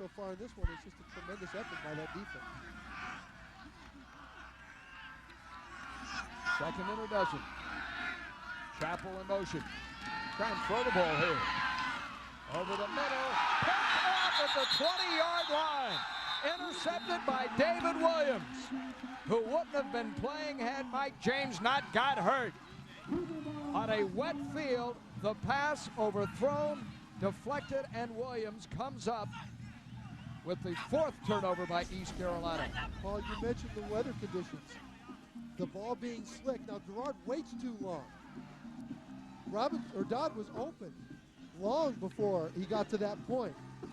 so far in this one is just a tremendous effort by that defense. Second and a dozen. Chappell in motion. Try and throw the ball here. Over the middle. Picked off at the 20-yard line. Intercepted by David Williams, who wouldn't have been playing had Mike James not got hurt. On a wet field, the pass overthrown, deflected, and Williams comes up with the fourth turnover by East Carolina. Paul, you mentioned the weather conditions. The ball being slick. Now, Garrard waits too long. Dodd was open long before he got to that point.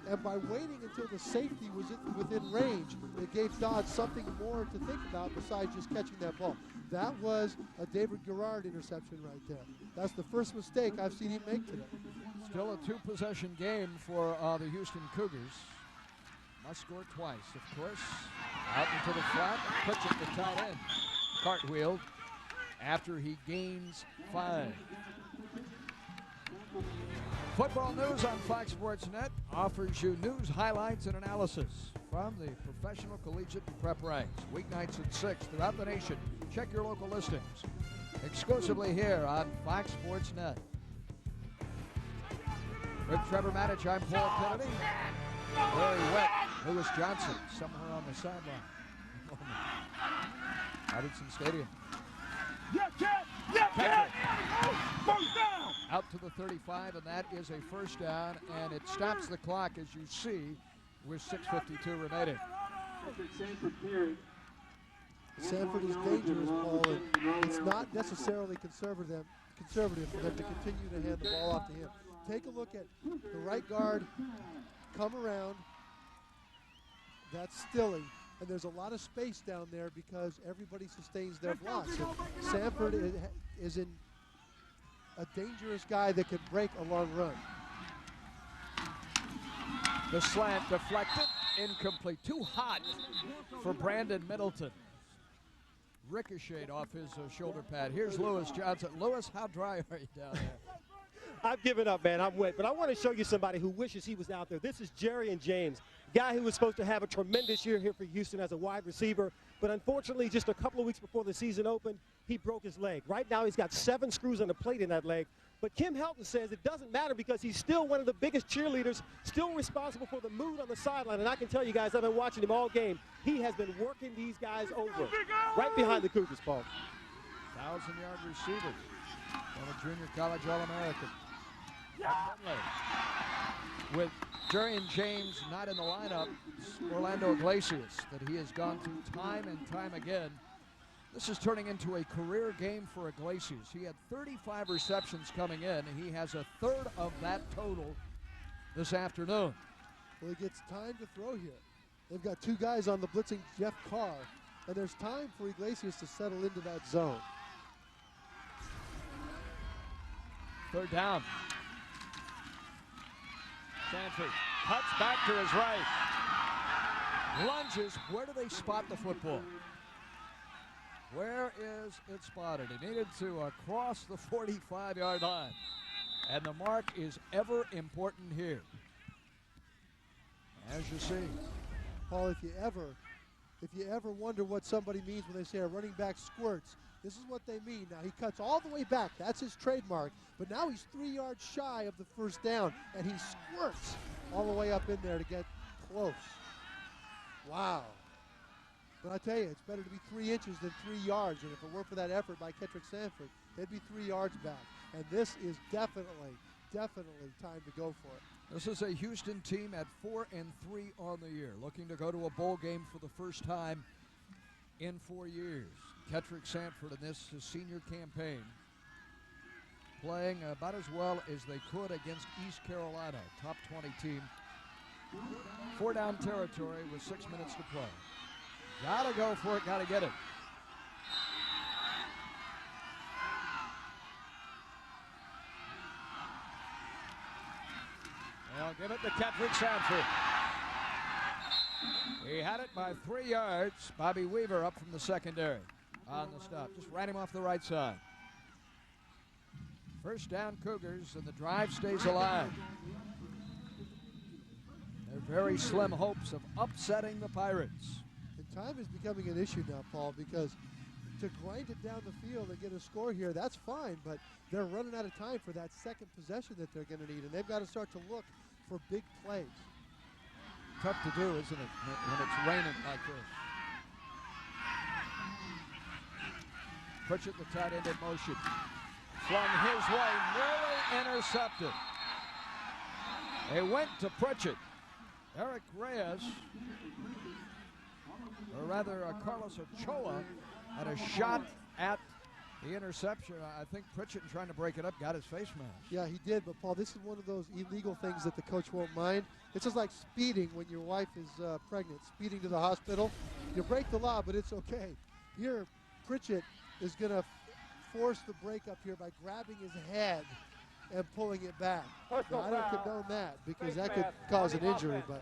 And by waiting until the safety was within range, it gave Dodd something more to think about besides just catching that ball. That was a David Garrard interception right there. That's the first mistake I've seen him make today. Still a two-possession game for the Houston Cougars. Must score twice, of course. Out into the flat, puts it to tight end. Cartwheel after he gains 5. Football News on Fox Sports Net offers you news, highlights, and analysis from the professional, collegiate, and prep ranks. Weeknights at 6 throughout the nation. Check your local listings. Exclusively here on Fox Sports Net. With Trevor Matich, I'm Paul Kennedy. Very wet. Lewis Johnson somewhere on the sideline. Robertson Stadium. Out to the 35, and that is a first down, and it stops the clock, as you see, with 6:52 remaining. Sanford is dangerous, Paul, and it's not necessarily conservative for them to continue to hand the ball off to him. Take a look at the right guard come around. That's Stilley. And there's a lot of space down there because everybody sustains their blocks. And Sanford is in a dangerous guy that can break a long run. The slant deflected, incomplete. Too hot for Brandon Middleton. Ricocheted off his shoulder pad. Here's Lewis Johnson. Lewis, how dry are you down there? I've given up, man. I'm wet. But I want to show you somebody who wishes he was out there. This is Jarian James, guy who was supposed to have a tremendous year here for Houston as a wide receiver. But unfortunately, just a couple of weeks before the season opened, he broke his leg. Right now, he's got 7 screws on the plate in that leg. But Kim Helton says it doesn't matter because he's still one of the biggest cheerleaders, still responsible for the mood on the sideline. And I can tell you guys, I've been watching him all game. He has been working these guys over right behind the Cougars, Paul. 1,000-yard receiver. Former junior college All-American. With Jarian James not in the lineup, Orlando Iglesias that he has gone through time and time again. This is turning into a career game for Iglesias. He had 35 receptions coming in, and he has a third of that total this afternoon. Well, he gets time to throw here. They've got 2 guys on the blitzing Jeff Carr, and there's time for Iglesias to settle into that zone. Third down. Sanford cuts back to his right. Lunges. Where do they spot the football? Where is it spotted? He needed to cross the 45-yard line. And the mark is ever important here. As you see. Paul, if you ever wonder what somebody means when they say a running back squirts, this is what they mean. Now, he cuts all the way back. That's his trademark. But now he's 3 yards shy of the first down, and he squirts all the way up in there to get close. Wow. But I tell you, it's better to be 3 inches than 3 yards. And if it weren't for that effort by Kettrick Sanford, they'd be 3 yards back. And this is definitely time to go for it. This is a Houston team at 4-3 on the year, looking to go to a bowl game for the first time in 4 years. Kettrick Sanford in this his senior campaign, playing about as well as they could against East Carolina, top 20 team. 4 down territory with 6 minutes to play. Gotta go for it, gotta get it. They'll give it to Kettrick Sanford. He had it by 3 yards. Bobby Weaver up from the secondary on the stop. Just ran him off the right side. First down Cougars, and the drive stays alive. They're very slim hopes of upsetting the Pirates. And time is becoming an issue now, Paul, because to grind it down the field and get a score here, that's fine, but they're running out of time for that second possession that they're going to need, and they've got to start to look for big plays. Tough to do, isn't it, when it's raining like this? Pritchett, the tight end, in motion. Flung his way, nearly intercepted. They went to Pritchett. Eric Reyes, or rather Carlos Ochoa, had a shot at the interception. I think Pritchett, trying to break it up, got his face mask. Yeah, he did, but Paul, this is one of those illegal things that the coach won't mind. It's just like speeding when your wife is pregnant, speeding to the hospital. You break the law, but it's okay. Here, Pritchett is going to force the break up here by grabbing his head and pulling it back. Now, I don't condone that because that could cause an injury, but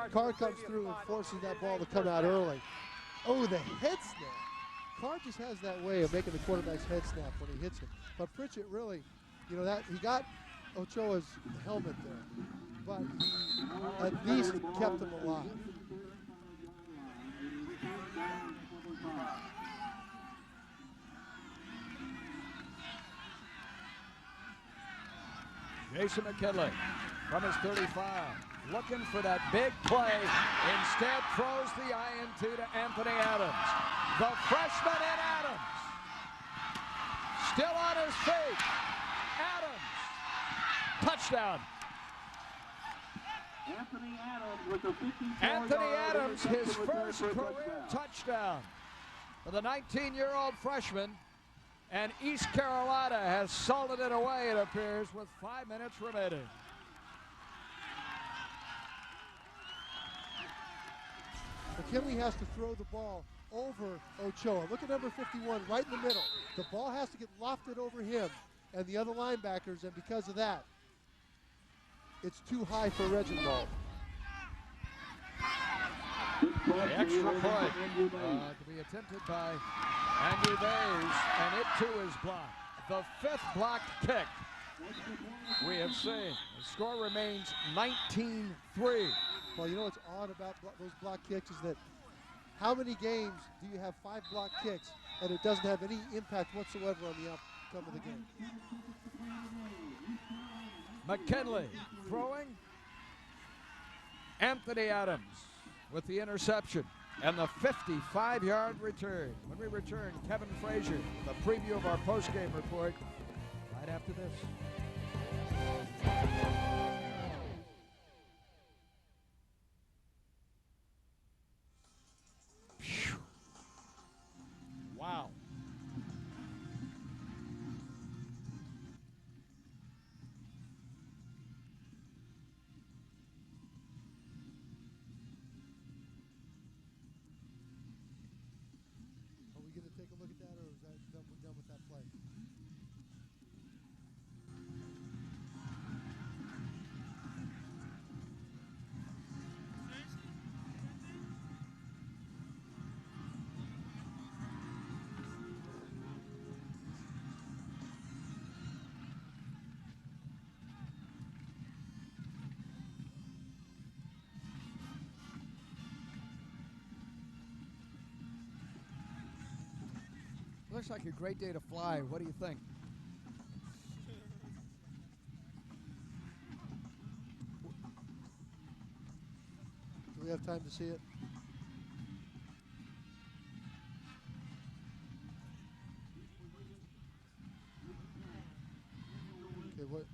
Carr comes through and forces that ball to come out early. Oh, the head snap. Carr just has that way of making the quarterback's head snap when he hits him. But Pritchett really, you know, that he got Ochoa's helmet there, but he at least kept him alive. Jason McKinley from his 35, looking for that big play. Instead, throws the INT to Anthony Adams. The freshman in Adams. Still on his feet. Adams. Touchdown. Anthony Adams, his first career touchdown for the 19-year-old freshman. And East Carolina has salted it away, it appears, with 5 minutes remaining. McKinley has to throw the ball over Ochoa. Look at number 51 right in the middle. The ball has to get lofted over him and the other linebackers, and because of that, it's too high for Reginald. The extra point to be attempted by Andrew Bays, and it too is blocked. The fifth blocked kick we have seen. The score remains 19-3. Well, you know what's odd about those block kicks is that how many games do you have 5 block kicks and it doesn't have any impact whatsoever on the outcome of the game? McKinley throwing. Anthony Adams with the interception and the 55-yard return. When we return, Kevin Frazier with a preview of our postgame report right after this. Phew. Wow. Are we going to take a look at that, or is that done with that play? Looks like a great day to fly. What do you think? Do we have time to see it? Okay, what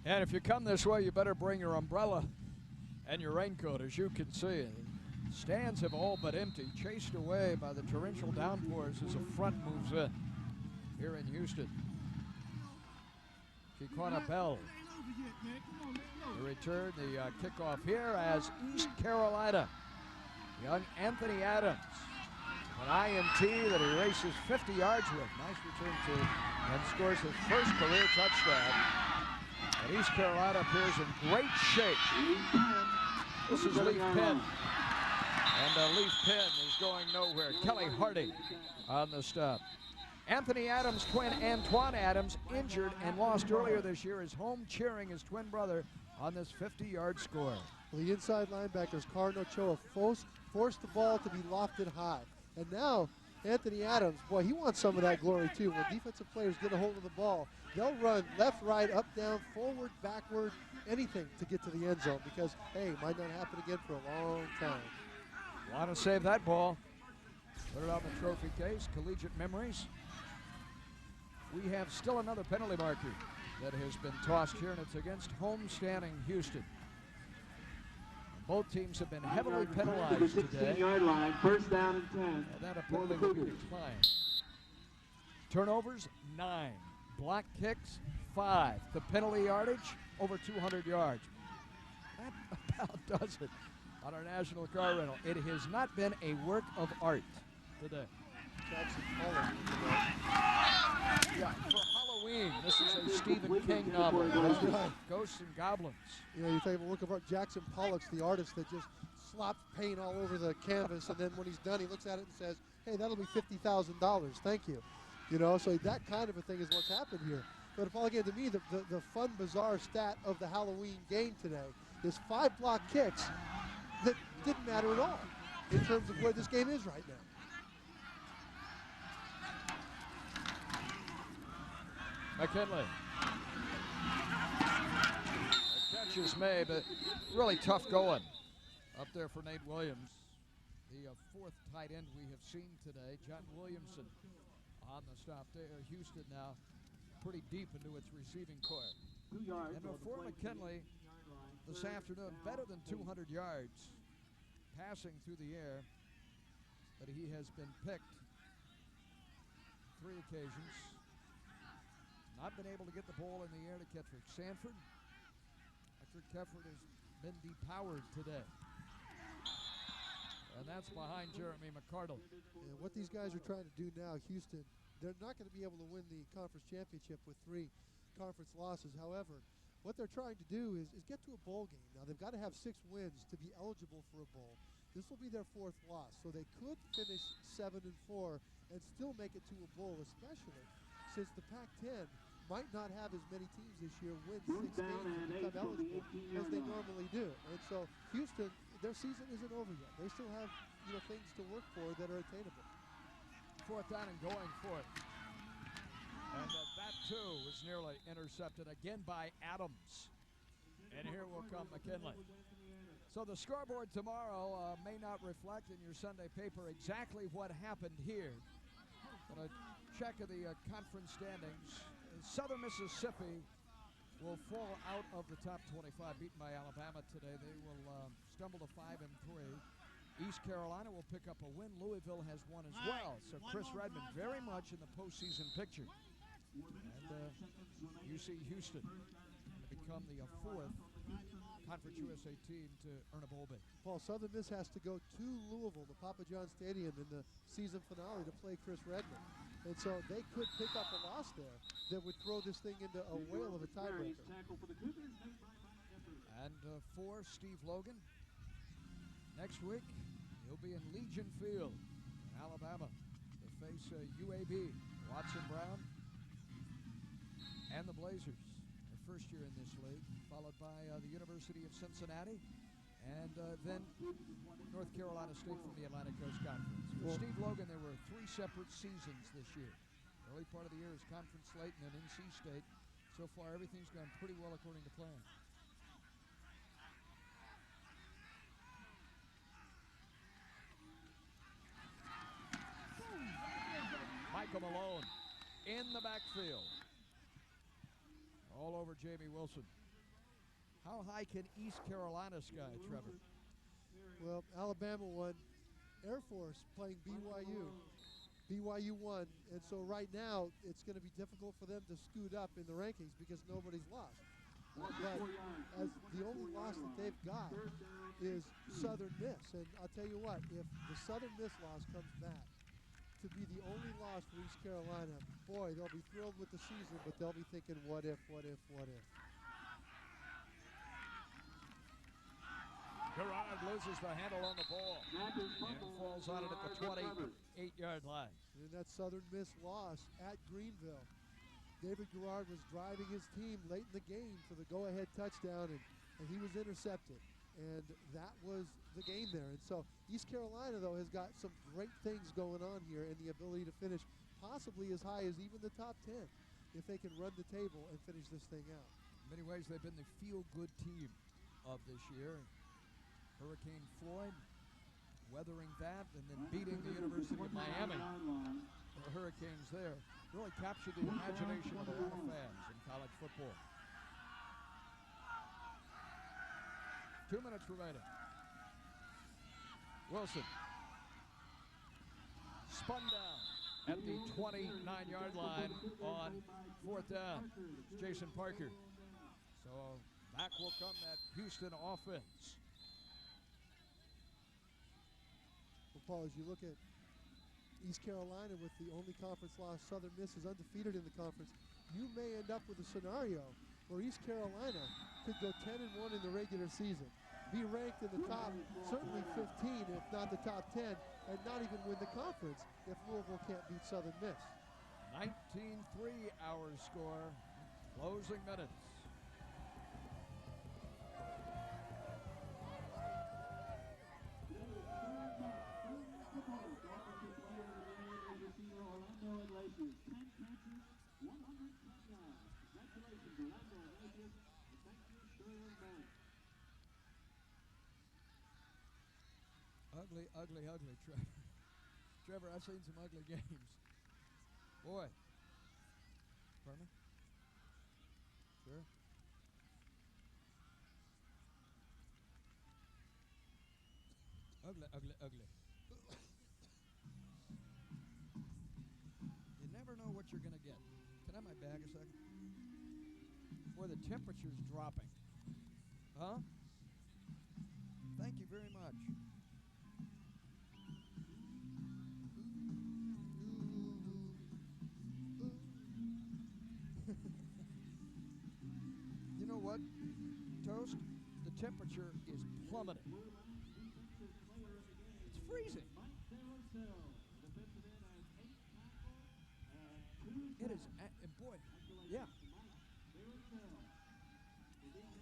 And if you come this way, you better bring your umbrella and your raincoat, as you can see. Stands have all but emptied, chased away by the torrential downpours as the front moves in here in Houston. Kekwana Bell. The return, the kickoff here as East Carolina. Young Anthony Adams. An INT that he races 50 yards with. Nice return too. And scores his first career touchdown. And East Carolina appears in great shape. This is Leaf Penn. And Leaf Penn is going nowhere. Kelly Hardy on the stop. Anthony Adams' twin Antoine Adams injured and lost earlier this year is home cheering his twin brother on this 50-yard score. Well, the inside linebackers, Cardinal Ochoa, forced the ball to be lofted high. And now, Anthony Adams, boy, he wants some of that glory too. When defensive players get a hold of the ball, they'll run left, right, up, down, forward, backward, anything to get to the end zone because, hey, it might not happen again for a long time. Want to save that ball. Put it on the trophy case, collegiate memories. We have still another penalty marker that has been tossed here, and it's against homestanding Houston. Both teams have been heavily penalized today. 16-yard line, first down and 10. And that apparently will be declined. Turnovers, 9. Block kicks, 5. The penalty yardage, over 200 yards. That about does it on our national car rental. It has not been a work of art today. Jackson Pollock. Yeah, for Halloween, this is a Stephen King novel. Ghosts and Goblins. You know, you take a look of art. Jackson Pollock's the artist that just slops paint all over the canvas, and then when he's done, he looks at it and says, "Hey, that'll be $50,000. Thank you." You know, so that kind of a thing is what's happened here. But Paul, again, to me, the fun, bizarre stat of the Halloween game today is 5 block kicks that didn't matter at all in terms of where this game is right now. McKinley. The catch is made, but really tough going up there for Nate Williams. The fourth tight end we have seen today, John Williamson, on the stop there. Houston now pretty deep into its receiving core. 2 yards. And for McKinley this afternoon, better than 200 yards passing through the air, but he has been picked 3 occasions. Not been able to get the ball in the air to Kettrick Sanford. Patrick Kefford has been depowered today. And that's behind Jeremy McCardle. And what these guys are trying to do now, Houston, they're not going to be able to win the conference championship with 3 conference losses. However, what they're trying to do is get to a bowl game. Now, they've got to have 6 wins to be eligible for a bowl. This will be their 4th loss, so they could finish 7-4 and still make it to a bowl, especially since the Pac-10 might not have as many teams this year win 6 games and become eligible as they normally do. And so Houston, their season isn't over yet. They still have things to work for that are attainable. 4th down and going for it. And that too was nearly intercepted again by Adams. And here will come McKinley. So the scoreboard tomorrow may not reflect in your Sunday paper exactly what happened here. But a check of the conference standings. Southern Mississippi will fall out of the top 25, beaten by Alabama today. They will stumble to 5-3. East Carolina will pick up a win. Louisville has won as well. So Chris Redmond very much in the postseason picture. And you see Houston become the 4th Conference USA team to earn a bowl bid. Paul, Southern Miss has to go to Louisville, the Papa John Stadium, in the season finale to play Chris Redmond. And so they could pick up a loss there that would throw this thing into a whale of a tiebreaker. And for Steve Logan, next week he'll be in Legion Field in Alabama to face UAB, Watson Brown, and the Blazers. Their first year in this league, followed by the University of Cincinnati, and then North Carolina State from the Atlantic Coast Conference. For Steve Logan, there were 3 separate seasons this year. Early part of the year is Conference slate and then NC State. So far, everything's gone pretty well according to plan. Michael Malone in the backfield. All over Jamie Wilson. How high can East Carolina sky, Trevor? Well, Alabama won. Air Force playing BYU. BYU won, and so right now it's going to be difficult for them to scoot up in the rankings because nobody's lost. But as the only loss that they've got is Southern Miss, and I'll tell you what, if the Southern Miss loss comes back to be the only loss for East Carolina, boy, they'll be thrilled with the season, but they'll be thinking, what if, what if, what if? Gerard loses the handle on the ball and falls on it at the 28-yard line. And that Southern Miss loss at Greenville. David Gerard was driving his team late in the game for the go-ahead touchdown, and he was intercepted. And that was the game there. And so East Carolina, though, has got some great things going on here and the ability to finish possibly as high as even the top 10 if they can run the table and finish this thing out. In many ways, they've been the feel-good team of this year. Hurricane Floyd weathering that and then beating the University of Miami. The Hurricanes there really captured the imagination of a lot of fans in college football. 2 minutes remaining. Wilson spun down at the 29-yard line on 4th down. It's Jason Parker. So back will come that Houston offense. Well, Paul, as you look at East Carolina with the only conference loss, Southern Miss is undefeated in the conference. You may end up with a scenario where East Carolina could go 10-1 in the regular season, be ranked in the top, certainly 15, if not the top 10, and not even win the conference if Louisville can't beat Southern Miss. 19-3 our score, closing minutes. Ugly, ugly, ugly, Trevor. Trevor, I've seen some ugly games. Boy. Pardon me? Sure. Ugly, ugly, ugly. You never know what you're going to get. Can I have my bag a second? Boy, the temperature's dropping. Huh? Thank you very much. You know what, Toast? The temperature is plummeting. It's freezing. It is, and boy, yeah.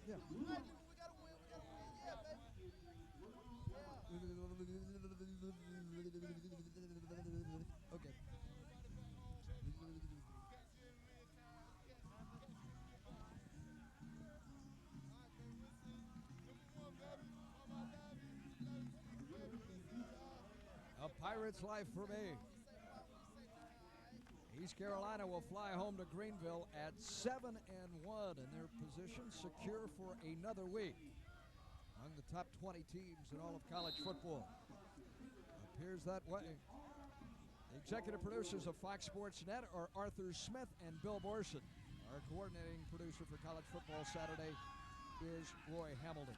Yeah. We gotta win, yeah, baby. Okay. A Pirate's life for me. East Carolina will fly home to Greenville at 7-1, and their position secure for another week among the top 20 teams in all of college football. Appears that way. The executive producers of Fox Sports Net are Arthur Smith and Bill Borson. Our coordinating producer for College Football Saturday is Roy Hamilton.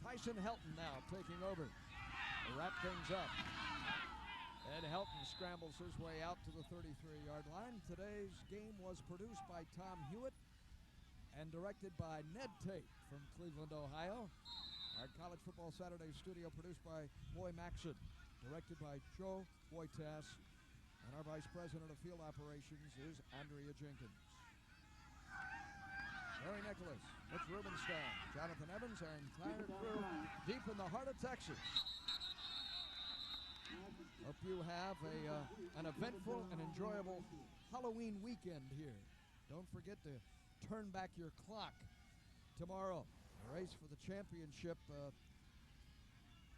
Tyson Helton now taking over to wrap things up. Ed Helton scrambles his way out to the 33-yard line. Today's game was produced by Tom Hewitt and directed by Ned Tate from Cleveland, Ohio. Our College Football Saturday studio produced by Boy Maxson, directed by Joe Boytas, and our Vice President of Field Operations is Andrea Jenkins. Larry Nicholas, Mitch Rubenstein, Jonathan Evans, our entire crew deep in the heart of Texas. Hope you have an eventful and enjoyable Halloween weekend here. Don't forget to turn back your clock tomorrow. The race for the championship.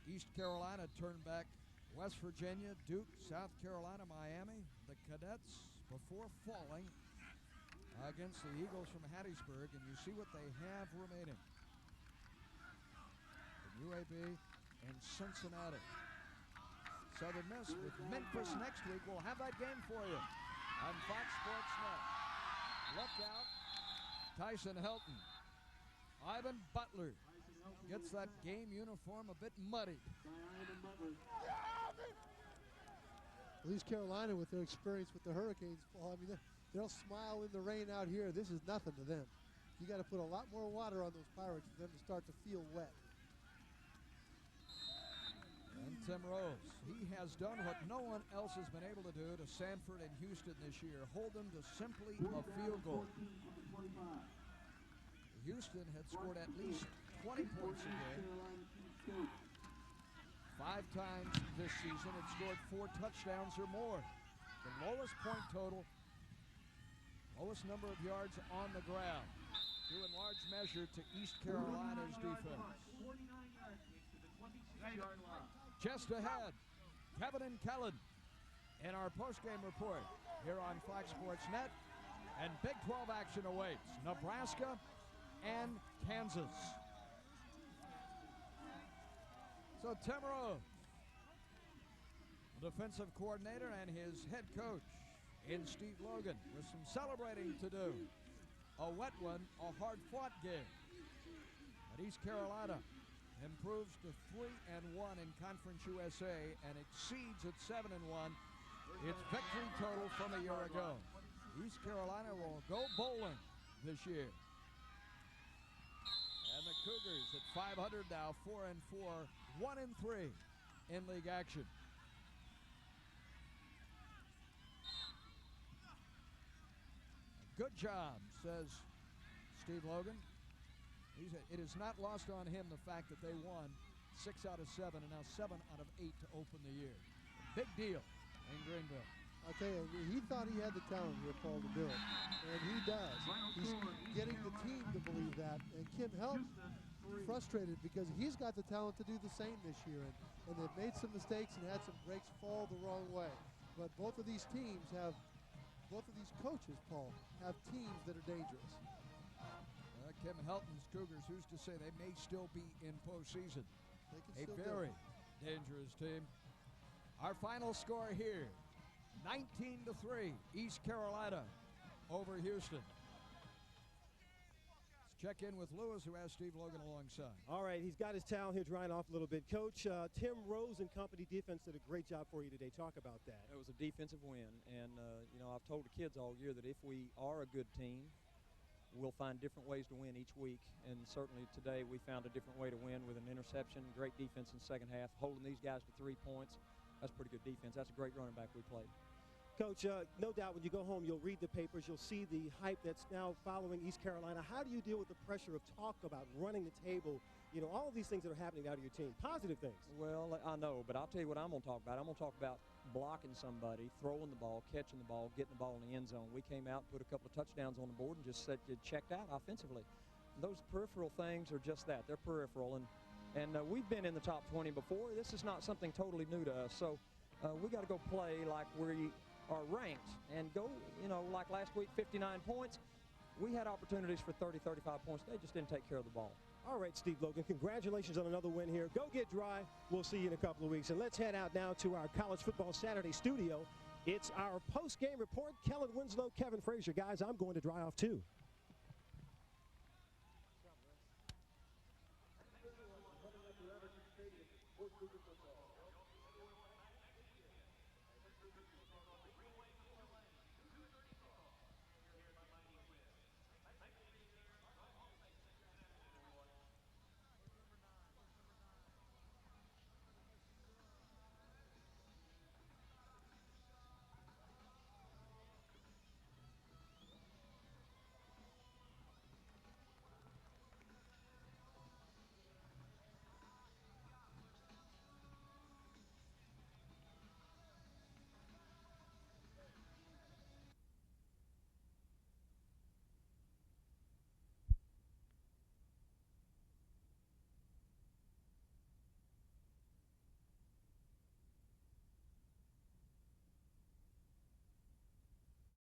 East Carolina turned back West Virginia, Duke, South Carolina, Miami. The Cadets before falling against the Eagles from Hattiesburg, and you see what they have remaining. The UAB and Cincinnati. Southern Miss with Memphis next week. We'll have that game for you on Fox Sports Net. Look out, Tyson Helton. Ivan Butler gets that game uniform a bit muddy. At least Carolina, with their experience with the Hurricanes, Paul, I mean, they'll smile in the rain out here. This is nothing to them. You got to put a lot more water on those Pirates for them to start to feel wet. And Tim Rose, he has done what no one else has been able to do to Sanford and Houston this year, hold them to simply a field goal. Houston had scored at least 20 points a game. 5 times this season it scored 4 touchdowns or more. The lowest point total, lowest number of yards on the ground, due in large measure to East Carolina's defense. Just ahead, Kevin and Kellen in our postgame report here on Fox Sports Net. And Big 12 action awaits Nebraska and Kansas. So Tim Rose, the defensive coordinator, and his head coach in Steve Logan with some celebrating to do. A wet one, a hard-fought game. But East Carolina improves to 3-1 in Conference USA and exceeds at 7-1 its victory total from a year ago. East Carolina will go bowling this year. And the Cougars at 500 now, 4-4, 1-3 in league action. Good job, says Steve Logan. It is not lost on him the fact that they won 6 out of 7 and now 7 out of 8 to open the year. Big deal in Greenville. I'll tell you, he thought he had the talent here, Paul, to do it. And he does. He's getting the team to believe that. And Kim Helton frustrated because he's got the talent to do the same this year. And they've made some mistakes and had some breaks fall the wrong way. But both of these teams have, both of these coaches, Paul, have teams that are dangerous. Kim Helton's Cougars, who's to say they may still be in postseason. They can A still very do it. dangerous team. Our final score here, 19-3, East Carolina over Houston. Let's check in with Lewis, who has Steve Logan alongside. All right, he's got his towel here drying off a little bit. Coach, Tim Rose and company defense did a great job for you today. Talk about that. It was a defensive win, and you know, I've told the kids all year that if we are a good team, we'll find different ways to win each week, and certainly today we found a different way to win with an interception, great defense in the second half, holding these guys to 3 points. That's pretty good defense. That's a great running back we played. Coach, no doubt when you go home, you'll read the papers, you'll see the hype that's now following East Carolina. How do you deal with the pressure of talk about running the table, you know, all of these things that are happening out of your team, positive things? Well, I know, but I'll tell you what I'm going to talk about. I'm going to talk about blocking somebody, throwing the ball, catching the ball, getting the ball in the end zone. We came out and put a couple of touchdowns on the board and just said you checked out offensively. Those peripheral things are just that. They're peripheral, and we've been in the top 20 before. This is not something totally new to us. So we got to go play like we are ranked and go, you know, like last week, 59 points. We had opportunities for 30, 35 points. They just didn't take care of the ball. All right, Steve Logan, congratulations on another win here. Go get dry. We'll see you in a couple of weeks. And let's head out now to our College Football Saturday studio. It's our post-game report. Kellen Winslow, Kevin Frazier. Guys, I'm going to dry off too.